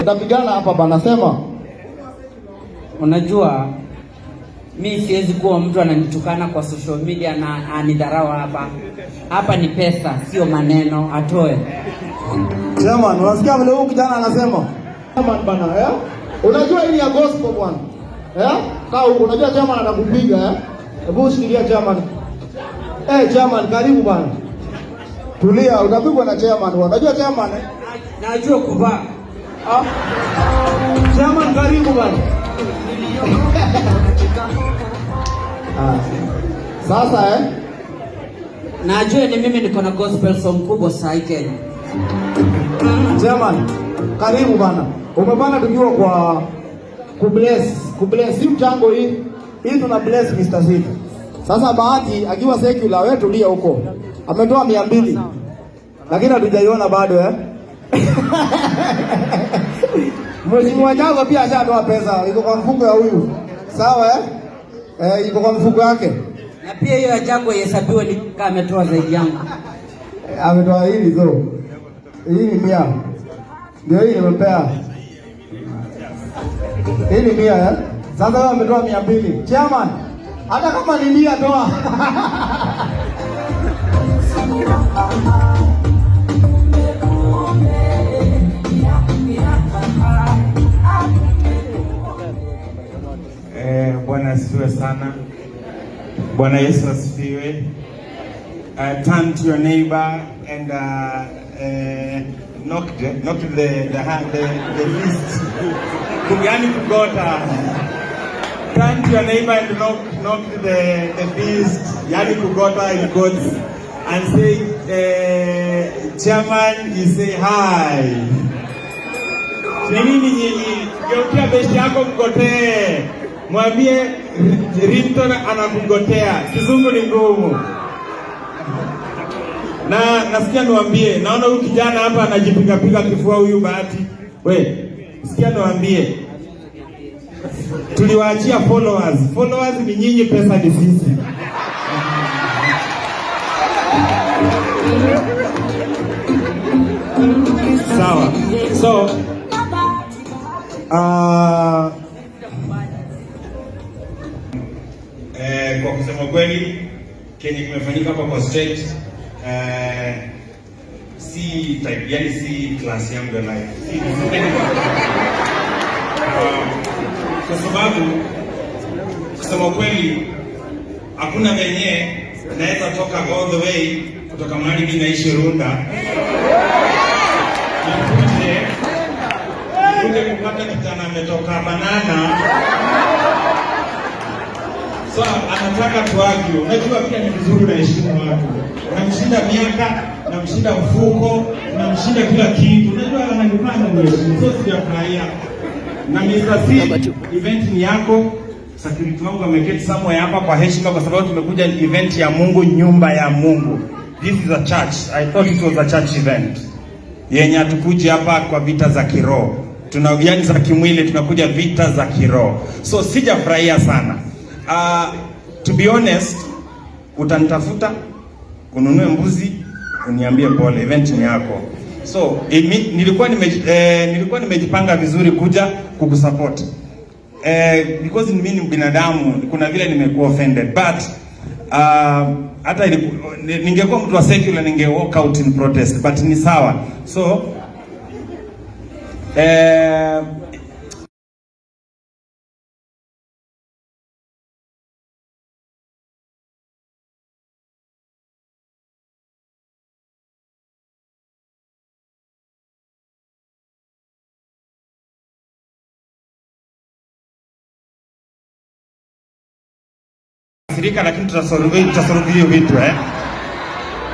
Mtapigana hapa bana, sema. Unajua mimi siwezi kuwa mtu ananitukana kwa social media na anidharau hapa. Hapa ni pesa, sio maneno, atoe. Chairman, unasikia vile huyu kijana anasema? Chairman bana, unajua hii ni ya gospel bwana. Kaa huko, unajua chairman atakupiga Hebu shikilia chairman. Chairman karibu bana. Tulia, utapigwa na chairman. Unajua chairman najua kuvaa. Chairman karibu bana. Sasa najua ni mimi niko na gospel song kubwa sasa Kenya. Chairman, karibu bana. Umepanda tukiwa kwa kubless hii mchango hii tuna bless Mr. City. Sasa Bahati akiwa secular, wewe tulia huko. Ametoa 200. Lakini hatujaiona bado Mheshimiwa Nyago pia ashatoa pesa, iko kwa mfuko ya huyu. Sawa iko kwa mfuko yake. Na pia hiyo ya Nyago ihesabiwe ni kama ametoa zaidi yangu. Ametoa hili zo. Hii ni 100. Ndio hii nimepea. Hii ni 100 Sasa wewe ametoa 200. Chairman, hata kama ni 100 toa. Bwana asifiwe sana. Bwana Yesu asifiwe. Turn to your neighbor and knock the list. Kugani kugota. Turn to your neighbor and knock the list. Yani kugota in God's and say, Chairman, you say hi. Nini nyinyi? Geukia besti yako mgotee. Mwambie Ringtone anakugotea. Kizungu ni ngumu. Na nasikia niwaambie, naona huyu kijana hapa anajipiga kifua huyu Bahati. Sikia niwaambie. Tuliwaachia followers. Followers ni nyinyi, pesa ni sisi. Sawa. So kwa kusema kweli kenye kimefanyika hapa kwa stage si type, yani si class yangu ya life. Kwa sababu kusema kweli hakuna venye naweza toka all the way kutoka mahali mimi naishi Runda nikuje kupata kijana ametoka Banana. So anataka tuargue. Unajua pia ni vizuri unaheshimu watu. Unamshinda miaka, unamshinda mfuko, unamshinda kila kitu. Unajua ananifanya mheshimu. So sijafurahia. Na Mr. C, event ni yako. Security wangu ameketi somewhere hapa kwa heshima kwa sababu tumekuja event ya Mungu, nyumba ya Mungu. This is a church. I thought it was a church event. Yenye hatukuja hapa kwa vita za kiroho. Yani za kimwili, tunakuja vita za kiroho. So sijafurahia sana. To be honest, utanitafuta, ununue mbuzi, uniambie pole, event ni yako. So, nilikuwa nimejipanga vizuri kuja kukusupport. Because mimi ni binadamu, kuna vile nimekuwa offended, but hata ningekuwa mtu wa secular ninge walk out in protest, but ni sawa. So, lakini tutasolve hiyo vitu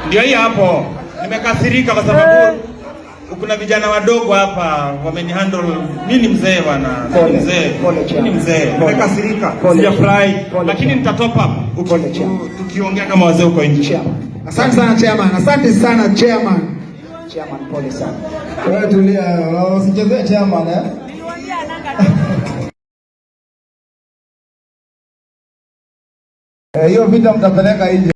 Ndio hii hapo. Nimekasirika kwa sababu kuna vijana wadogo hapa wamenihandle. Mimi ni mzee bwana. Mimi ni mzee. Nimekasirika. Sijafurahi. Lakini nitatopa up tukiongea kama wazee huko nje. Asante sana chairman. Asante sana chairman. Chairman pole sana. Wewe tulia, usichezee chairman hiyo vita mtapeleka nje.